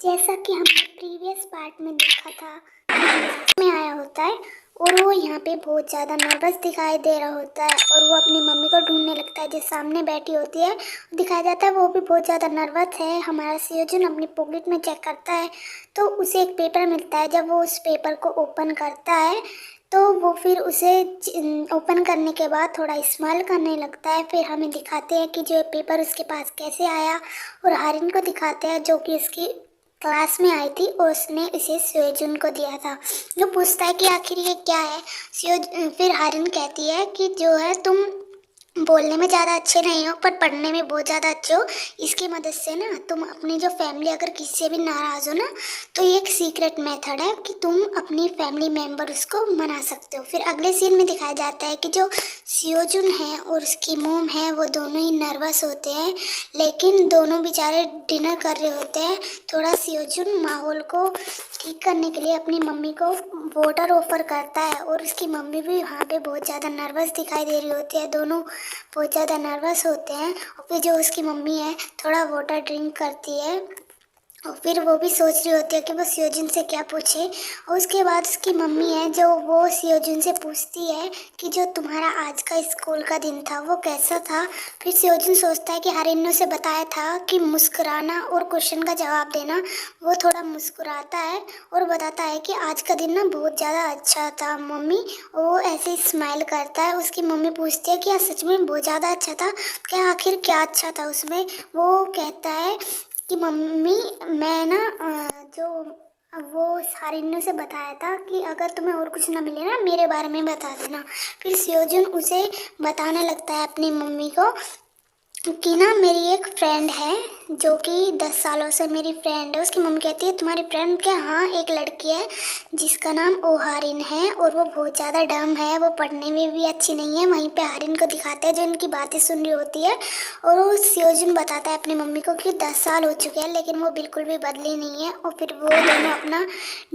जैसा कि हमने प्रीवियस पार्ट में देखा था में आया होता है और वो यहाँ पे बहुत ज़्यादा नर्वस दिखाई दे रहा होता है और वो अपनी मम्मी को ढूंढने लगता है जो सामने बैठी होती है। दिखाया जाता है वो भी बहुत ज़्यादा नर्वस है। हमारा सियोजुन अपनी पॉकेट में चेक करता है तो उसे एक पेपर मिलता है। जब वो उस पेपर को ओपन करता है तो वो फिर उसे ओपन करने के बाद थोड़ा स्माइल करने लगता है। फिर हमें दिखाते हैं कि जो पेपर उसके पास कैसे आया और हारिन को दिखाते हैं जो कि उसकी क्लास में आई थी और उसने इसे सियोजुन को दिया था। जो पूछता है कि आखिर ये क्या है। फिर हारिन कहती है कि जो है तुम बोलने में ज़्यादा अच्छे नहीं हो पर पढ़ने में बहुत ज़्यादा अच्छे हो। इसकी मदद से ना तुम अपनी जो फैमिली अगर किसी से भी नाराज़ हो ना तो ये एक सीक्रेट मेथड है कि तुम अपनी फैमिली मेम्बर उसको मना सकते हो। फिर अगले सीन में दिखाया जाता है कि जो सियोजुन है और उसकी मोम है वो दोनों ही नर्वस होते हैं लेकिन दोनों बेचारे डिनर कर रहे होते हैं। थोड़ा सियोजुन माहौल को ठीक करने के लिए अपनी मम्मी को वाटर ऑफर करता है और उसकी मम्मी भी वहाँ पे बहुत ज़्यादा नर्वस दिखाई दे रही होती है। दोनों बहुत ज़्यादा नर्वस होते हैं और फिर जो उसकी मम्मी है थोड़ा वाटर ड्रिंक करती है और फिर वो भी सोच रही होती है कि वो सियोजुन से क्या पूछे। और उसके बाद उसकी मम्मी है जो वो सियोजुन से पूछती है कि जो तुम्हारा आज का स्कूल का दिन था वो कैसा था। फिर सियोजुन सोचता है कि हारिन ने उसे बताया था कि मुस्कुराना और क्वेश्चन का जवाब देना। वो थोड़ा मुस्कुराता है और बताता है कि आज का दिन ना बहुत ज़्यादा अच्छा था मम्मी। वो ऐसे ही स्माइल करता है। उसकी मम्मी पूछती है कि यार सच में बहुत ज़्यादा अच्छा था क्या, आखिर क्या अच्छा था उसमें। वो कहता है कि मम्मी मैं ना जो वो हारिन ने उसे बताया था कि अगर तुम्हें और कुछ ना मिले ना मेरे बारे में बता देना। फिर सियोजुन उसे बताने लगता है अपनी मम्मी को कि ना मेरी एक फ्रेंड है जो कि 10 सालों से मेरी फ्रेंड है। उसकी मम्मी कहती है तुम्हारी फ्रेंड क्या। हाँ एक लड़की है जिसका नाम ओहारिन है और वो बहुत ज़्यादा डम है, वो पढ़ने में भी अच्छी नहीं है। वहीं पे हारिन को दिखाते हैं जो इनकी बातें सुन रही होती है और वो सियोजुन बताता है अपनी मम्मी को कि 10 साल हो चुके हैं लेकिन वो बिल्कुल भी बदली नहीं है। और फिर वो दोनों अपना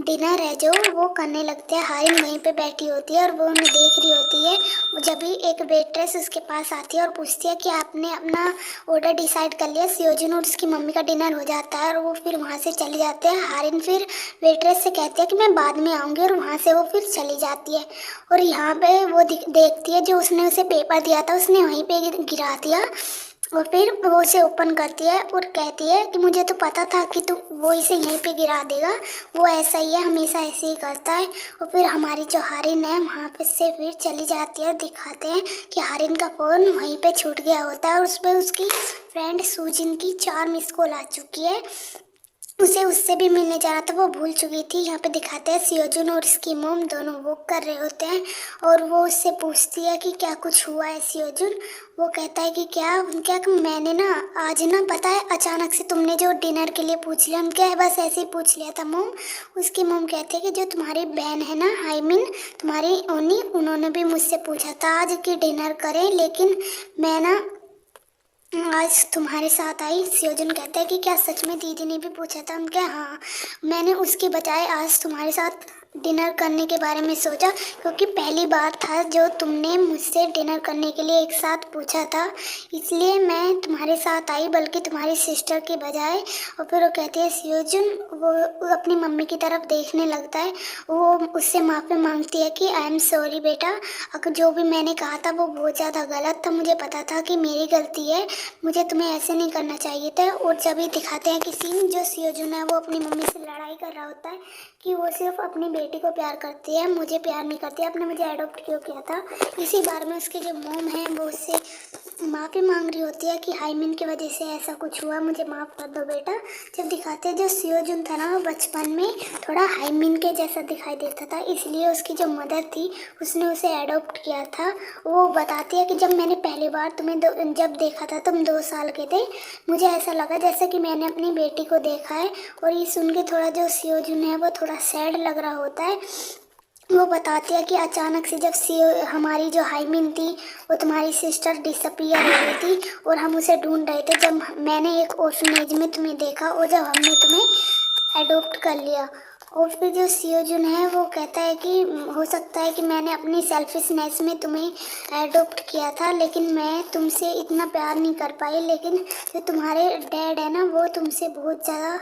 डिनर है जो वो करने लगते हैं। हारिन वहीं पे बैठी होती है और वो उन्हें देख रही होती है। जब भी एक वेट्रेस उसके पास आती है और पूछती है कि आपने अपना ऑर्डर डिसाइड कर लिया। सियोजुन और उसकी मम्मी का डिनर हो जाता है और वो फिर वहाँ से चले जाते हैं। हारिन फिर वेट्रेस से कहती है कि मैं बाद में आऊँगी और वहाँ से वो फिर चली जाती है। और यहाँ पे वो देखती है जो उसने उसे पेपर दिया था उसने वहीं पे गिरा दिया और फिर वो उसे ओपन करती है और कहती है कि मुझे तो पता था कि तू वो इसे यहीं पे गिरा देगा, वो ऐसा ही है हमेशा ऐसे ही करता है। और फिर हमारी जो हारिन है वहाँ पे से फिर चली जाती है। दिखाते हैं कि हारिन का फ़ोन वहीं पे छूट गया होता है और उस पर उसकी फ्रेंड सूजिन की 4 मिस कॉल आ चुकी है। उसे उससे भी मिलने जाना था, वो भूल चुकी थी। यहाँ पे दिखाते हैं सियोजुन और उसकी मोम दोनों वॉक कर रहे होते हैं और वो उससे पूछती है कि क्या कुछ हुआ है सियोजुन। वो कहता है कि क्या क्या मैंने ना आज ना पता है अचानक से तुमने जो डिनर के लिए पूछ लिया हम क्या बस ऐसे ही पूछ लिया था मोम। उसकी मोम कहती है कि जो तुम्हारी बहन है ना हाइमिन तुम्हारी ओनी उन्होंने भी मुझसे पूछा था आज कि डिनर करें लेकिन मैं ना आज तुम्हारे साथ आई। सियोजुन कहता है कि क्या सच में दीदी ने भी पूछा था। हम क्या हाँ मैंने उसके बजाय आज तुम्हारे साथ डिनर करने के बारे में सोचा क्योंकि पहली बार था जो तुमने मुझसे डिनर करने के लिए एक साथ पूछा था इसलिए मैं तुम्हारे साथ आई बल्कि तुम्हारी सिस्टर के बजाय। और फिर वो कहती है सियोजुन वो अपनी मम्मी की तरफ देखने लगता है। वो उससे माफ़ी मांगती है कि आई एम सॉरी बेटा, अगर जो भी मैंने कहा था वो बहुत ज़्यादा गलत था, मुझे पता था कि मेरी गलती है, मुझे तुम्हें ऐसे नहीं करना चाहिए था। और जब भी दिखाते हैं कि सीन जो सियोजुन है वो अपनी मम्मी से लड़ाई कर रहा होता है कि वो सिर्फ अपनी बेटी को प्यार करती है, मुझे प्यार नहीं करती, आपने मुझे अडॉप्ट क्यों किया था। इसी बारे में उसकी जो मोम है वो उससे माफ़ी मांग रही होती है कि हाइमिन की वजह से ऐसा कुछ हुआ, मुझे माफ़ कर दो बेटा। जब दिखाते हैं जो सियोजुन था ना वो बचपन में थोड़ा हाइमिन के जैसा दिखाई देता था इसलिए उसकी जो मदर थी उसने उसे अडॉप्ट किया था। वो बताती है कि जब मैंने पहली बार तुम्हें जब देखा था तुम 2 साल के थे, मुझे ऐसा लगा जैसे कि मैंने अपनी बेटी को देखा है। और ये सुन के थोड़ा जो सियोजुन है वो थोड़ा सैड लग रहा होता है। वो बताती है कि अचानक से जब हमारी जो हाइमिन थी वो तुम्हारी सिस्टर डिसअपियर हो गई थी और हम उसे ढूंढ रहे थे, जब मैंने एक ऑर्फनेज में तुम्हें देखा और जब हमने तुम्हें अडॉप्ट कर लिया। और फिर जो सियोजुन है वो कहता है कि हो सकता है कि मैंने अपनी सेल्फिशनेस में तुम्हें अडॉप्ट किया था लेकिन मैं तुमसे इतना प्यार नहीं कर पाई, लेकिन जो तुम्हारे डैड है ना वो तुमसे बहुत ज़्यादा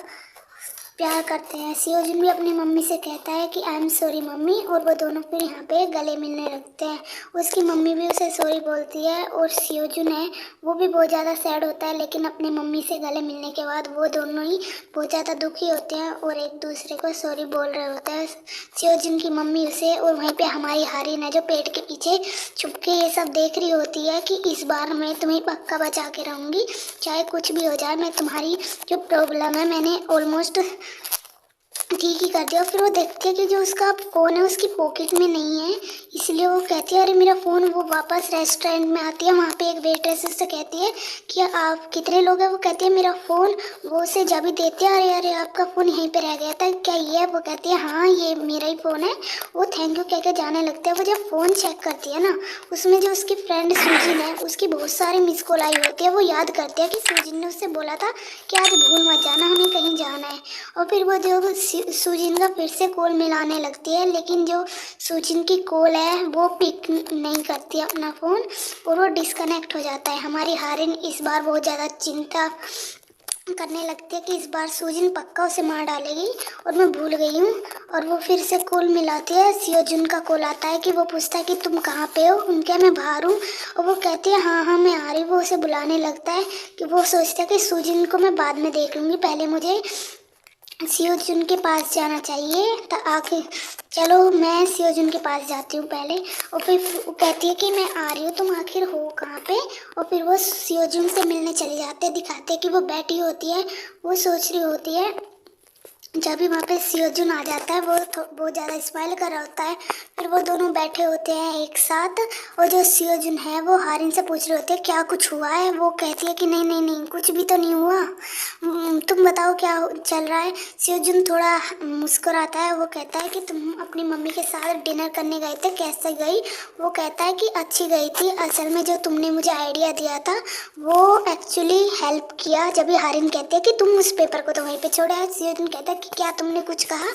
प्यार करते हैं। सियोजिन भी अपनी मम्मी से कहता है कि आई एम सॉरी मम्मी, और वो दोनों फिर यहाँ पे गले मिलने लगते हैं। उसकी मम्मी भी उसे सॉरी बोलती है, और सियोजुन है वो भी बहुत ज़्यादा सैड होता है, लेकिन अपनी मम्मी से गले मिलने के बाद वो दोनों ही बहुत ज़्यादा दुखी होते हैं और एक दूसरे को सॉरी बोल रहे होते हैं। सियोजुन की मम्मी उसे, और वहीं पर हमारी हारिन है जो पेट के पीछे छुप के ये सब देख रही होती है कि इस बार मैं तुम्हें पक्का बचा के रहूँगी, चाहे कुछ भी हो जाए। मैं तुम्हारी जो प्रॉब्लम है मैंने ऑलमोस्ट ठीक ही कर दिया। फिर वो देखती है कि जो उसका फ़ोन है उसकी पॉकेट में नहीं है, इसलिए वो कहती है अरे मेरा फ़ोन। वो वापस रेस्टोरेंट में आती है, वहाँ पे एक वेट्रेस उससे कहती है कि आप कितने लोग हैं। वो कहती है मेरा फ़ोन। वो उसे जब भी देती है अरे अरे आपका फ़ोन यहीं पे रह गया था, क्या ये है? वो कहती है हाँ ये मेरा ही फ़ोन है। वो थैंक यू कह के जाने लगता है। वो जब फ़ोन चेक करती है ना, उसमें जो उसकी फ्रेंड सूजिन है उसकी बहुत सारी मिस कॉल आई होती है। वो याद करती है कि सूजिन ने उससे बोला था कि आज भूल मत जाना, हमें कहीं जाना है। और फिर वो जो सूजिन का फिर से कॉल मिलाने लगती है, लेकिन जो सूजिन की कॉल है वो पिक नहीं करती अपना फ़ोन, और वो डिस्कनेक्ट हो जाता है। हमारी हारिन इस बार बहुत ज़्यादा चिंता करने लगती है कि इस बार सूजिन पक्का उसे मार डालेगी और मैं भूल गई हूँ। और वो फिर से कॉल मिलाती है। सियोजुन का कॉल आता है कि वो पूछता है कि तुम कहाँ पे हो। उनके मैं बाहर हूँ, और वो कहती है हाँ हाँ मैं आ रही हूँ। वो उसे बुलाने लगता है कि वो सोचता है कि सूजिन को मैं बाद में देख लूँगी, पहले मुझे सियोजुन के पास जाना चाहिए। तो आखिर चलो मैं सियोजुन के पास जाती हूँ पहले। और फिर वो कहती है कि मैं आ रही हूँ, तुम आखिर हो कहाँ पे। और फिर वो सियोजुन से मिलने चले जाते हैं। दिखाते हैं कि वो बैठी होती है, वो सोच रही होती है। जब भी वहाँ पे सियोजुन आ जाता है वो बहुत ज़्यादा स्माइल कर रहा होता है। फिर वो दोनों बैठे होते हैं एक साथ, और जो सियोजुन है वो हारिन से पूछ रहे होते हैं क्या कुछ हुआ है। वो कहती है कि नहीं नहीं नहीं कुछ भी तो नहीं हुआ, तुम बताओ क्या चल रहा है। सियोजुन थोड़ा मुस्कुराता है। वो कहता है कि तुम अपनी मम्मी के साथ डिनर करने गए थे, कैसे गई। वो कहता है कि अच्छी गई थी, असल में जो तुमने मुझे आइडिया दिया था वो एक्चुअली हेल्प किया। जब भी हारिन कहते हैं कि तुम उस पेपर को तो वहीं पे छोड़ा है। सियोजुन कहता है कि क्या तुमने कुछ कहा।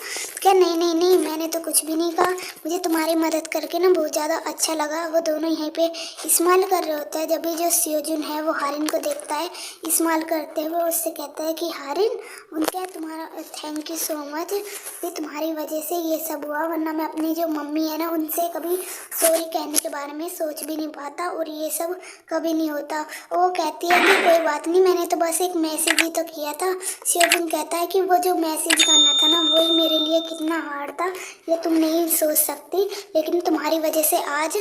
क्या नहीं नहीं नहीं मैंने तो कुछ भी नहीं कहा, मुझे तुम्हारी मदद करके ना बहुत ज़्यादा अच्छा लगा। वो दोनों यहीं पे इस्तेमाल कर रहे होते हैं। जब भी जो सियोजुन है वो हारिन को देखता है इस्तेमाल करते हुए, उससे कहता है कि हारिन उनका तुम्हारा थैंक यू सो मच, कि तुम्हारी वजह से ये सब हुआ, वरना मैं अपनी जो मम्मी है ना उनसे कभी सॉरी कहने के बारे में सोच भी नहीं पाता और ये सब कभी नहीं होता। वो कहती है कि कोई बात नहीं, मैंने तो बस एक मैसेज ही तो किया था। सियोजुन कहता है कि वो जो मैसेज करना था ना वही मेरे लिए कितना हार्ड था, ये तुम नहीं सोच सकती। लेकिन तुम्हारी वजह से आज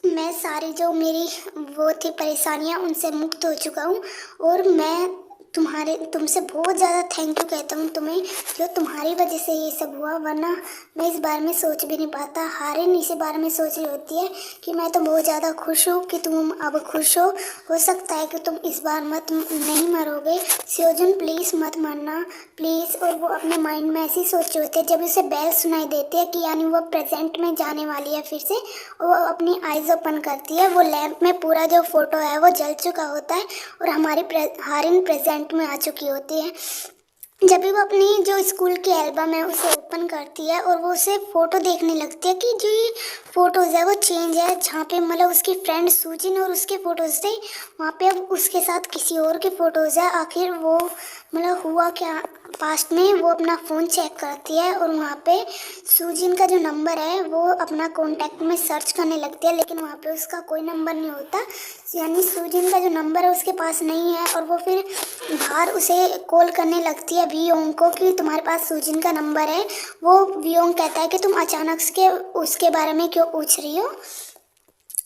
मैं सारी जो मेरी वो थी परेशानियाँ उनसे मुक्त हो चुका हूँ, और मैं तुमसे बहुत ज़्यादा थैंक यू कहता हूँ तुम्हें, जो तुम्हारी वजह से ये सब हुआ, वरना मैं इस बारे में सोच भी नहीं पाता। हारिन इसी बारे में सोच रही होती है कि मैं तो बहुत ज़्यादा खुश हूँ कि तुम अब खुश हो सकता है कि तुम इस बार नहीं मरोगे। सियोजुन प्लीज़ मत मरना प्लीज़। और वो अपने माइंड में ऐसी सोच रहे होते हैं। जब उसे बेल सुनाई देती है कि यानी वो प्रेजेंट में जाने वाली है फिर से, वो अपनी आइज़ ओपन करती है। वो लैंप में पूरा जो फोटो है वो जल चुका होता है और हमारी हारिन प्रेजेंट में आ चुकी होती है। जब भी वो अपनी जो स्कूल की एल्बम है उसे ओपन करती है और वो उसे फ़ोटो देखने लगती है कि जो ये फ़ोटोज़ है वो चेंज है। जहाँ पे मतलब उसकी फ्रेंड सूजिन और उसके फ़ोटोज़ थे, वहाँ पे अब उसके साथ किसी और के फ़ोटोज़ है। आखिर वो मतलब हुआ क्या पास्ट में। वो अपना फ़ोन चेक करती है और वहाँ पे सूजिन का जो नंबर है वो अपना कॉन्टैक्ट में सर्च करने लगती है, लेकिन वहाँ पे उसका कोई नंबर नहीं होता। यानी सूजिन का जो नंबर है उसके पास नहीं है। और वो फिर बाहर उसे कॉल करने लगती है वियोंग को कि तुम्हारे पास सूजिन का नंबर है। वो वियोंग कहता है कि तुम अचानक से उसके बारे में क्यों पूछ रही हो।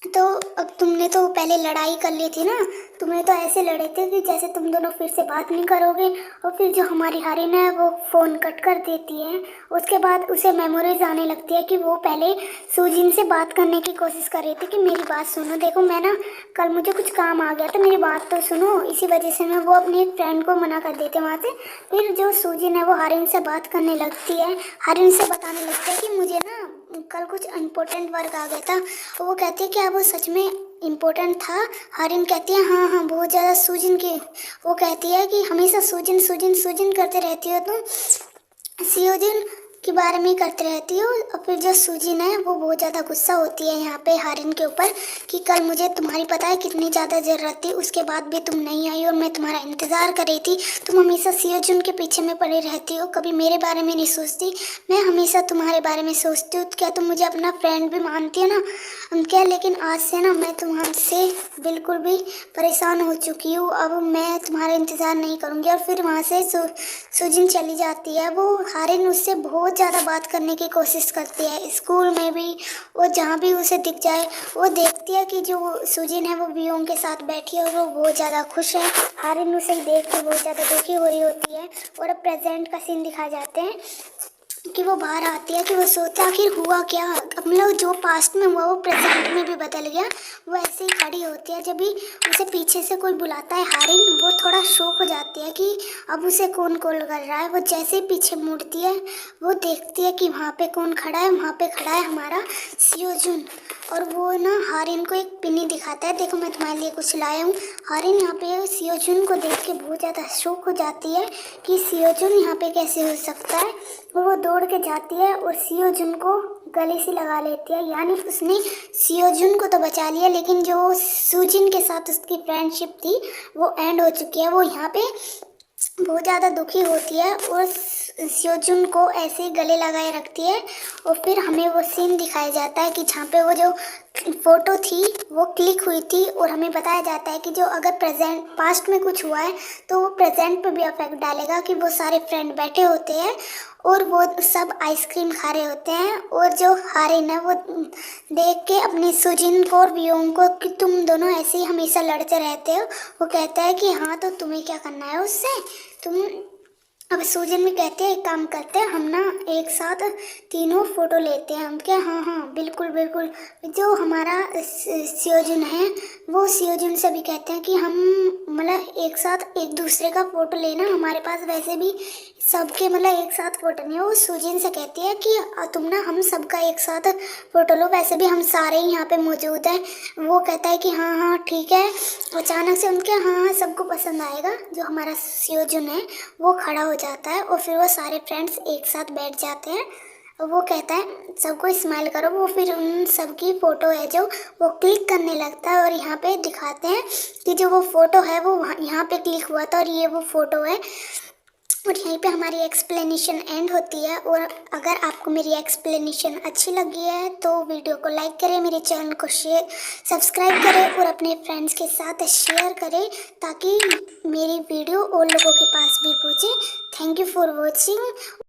तो अब तुमने तो पहले लड़ाई कर ली थी ना, तुम्हें तो ऐसे लड़े थे कि जैसे तुम दोनों फिर से बात नहीं करोगे। और फिर जो हमारी हारिन है वो फ़ोन कट कर देती है। उसके बाद उसे मेमोरीज आने लगती है कि वो पहले सूजिन से बात करने की कोशिश कर रही थी कि मेरी बात सुनो, देखो मैं ना कल मुझे कुछ काम आ गया तो मेरी बात तो सुनो। इसी वजह से मैं वो अपनी एक फ्रेंड को मना कर देती वहाँ से। फिर जो सूजिन है वो हारिन से बात करने लगती है, हारिन से बताने लगती है कि मुझे ना कल कुछ इम्पोर्टेंट वर्क आ गया था। और वो कहती है क्या वो सच में इम्पोर्टेंट था। हारिन कहती है हाँ हाँ बहुत ज़्यादा। सूजिन की वो कहती है कि हमेशा सूजिन सूजिन सूजिन करते रहती हो तुम। सियोजिन के बारे में ही करती रहती हो। और फिर जो सुजिन है वो बहुत ज़्यादा गुस्सा होती है यहाँ पे हारिन के ऊपर कि कल मुझे तुम्हारी पता है कितनी ज़्यादा ज़रूरत थी, उसके बाद भी तुम नहीं आई और मैं तुम्हारा इंतज़ार कर रही थी। तुम हमेशा सियोजुन के पीछे में पड़ी रहती हो, कभी मेरे बारे में नहीं सोचती। मैं हमेशा तुम्हारे बारे में सोचती हूँ। क्या तुम मुझे अपना फ्रेंड भी मानती हो ना? क्या लेकिन आज से ना मैं तुम्हारे बिल्कुल भी परेशान हो चुकी हूँ। अब मैं तुम्हारा इंतज़ार नहीं करूँगी। और फिर वहाँ से सुजिन चली जाती है। वो हारिन उससे बहुत ज़्यादा बात करने की कोशिश करती है, स्कूल में भी और जहाँ भी उसे दिख जाए। वो देखती है कि जो सुजिन है वो वियोंग के साथ बैठी है और वो बहुत ज़्यादा खुश है। हारिन उसे देख के बहुत ज़्यादा दुखी हो रही होती है। और अब प्रेजेंट का सीन दिखाए जाते हैं कि वो बाहर आती है कि वो सोचता आखिर हुआ क्या। मतलब जो पास्ट में हुआ वो प्रेजेंट में भी बदल गया। वो ऐसे ही खड़ी होती है, जब भी उसे पीछे से कोई बुलाता है हारिन वो थोड़ा शॉक हो जाती है कि अब उसे कौन कॉल कर रहा है। वो जैसे ही पीछे मुड़ती है वो देखती है कि वहाँ पे कौन खड़ा है। वहाँ पे खड़ा है हमारा सियोजुन। और वो ना हारिन को एक पिन्नी दिखाता है, देखो मैं तुम्हारे लिए कुछ लाया हूँ। हारिन यहाँ पे सियोजुन को देख के बहुत ज़्यादा शॉक हो जाती है कि सियोजुन यहाँ पे कैसे हो सकता है। और वो दौड़ के जाती है और सियोजुन को गले से लगा लेती है। यानी उसने सियोजुन को तो बचा लिया, लेकिन जो सुजिन के साथ उसकी फ्रेंडशिप थी वो एंड हो चुकी है। वो यहाँ पे बहुत ज़्यादा दुखी होती है और सियोजुन को ऐसे ही गले लगाए रखती है। और फिर हमें वो सीन दिखाया जाता है कि जहाँ पे वो जो फोटो थी वो क्लिक हुई थी। और हमें बताया जाता है कि जो अगर प्रेजेंट पास्ट में कुछ हुआ है तो वो प्रेजेंट पे भी अफेक्ट डालेगा। कि वो सारे फ्रेंड बैठे होते हैं और वो सब आइसक्रीम खा रहे होते हैं। और जो हारिन है वो देख के अपनी सुजिन को और वियोंग को कि तुम दोनों ऐसे ही हमेशा लड़ते रहते हो, वो कहता है कि हाँ तो तुम्हें क्या करना है उससे। तुम अब सुजिन भी कहते हैं एक काम करते हैं हम ना एक साथ तीनों फोटो लेते हैं। हम क्या हाँ हाँ बिल्कुल बिल्कुल। जो हमारा सियोजुन है वो सियोजुन से भी कहते हैं कि हम मतलब एक साथ एक दूसरे का फोटो लेना, हमारे पास वैसे भी सबके मतलब एक साथ फोटो नहीं है। वो सुजिन से कहती है कि तुम ना हम सबका एक साथ फोटो लो, वैसे भी हम सारे ही यहाँ पे मौजूद हैं। वो कहता है कि हाँ हाँ ठीक है। अचानक से उनके हाँ हाँ सबको पसंद आएगा। जो हमारा सियोजुन है वो खड़ा हो जाता है और फिर वो सारे फ्रेंड्स एक साथ बैठ जाते हैं। वो कहता है सबको स्माइल करो। वो फिर उन सबकी फ़ोटो है जो वो क्लिक करने लगता है। और यहाँ पे दिखाते हैं कि जो वो फ़ोटो है वो यहाँ पे क्लिक हुआ था और ये वो फ़ोटो है। और यहीं पे हमारी एक्सप्लेनेशन एंड होती है। और अगर आपको मेरी एक्सप्लेनेशन अच्छी लगी है तो वीडियो को लाइक करें, मेरे चैनल को सब्सक्राइब करें और अपने फ्रेंड्स के साथ शेयर करें ताकि मेरी वीडियो और लोगों के पास भी पहुँचे। Thank you for watching.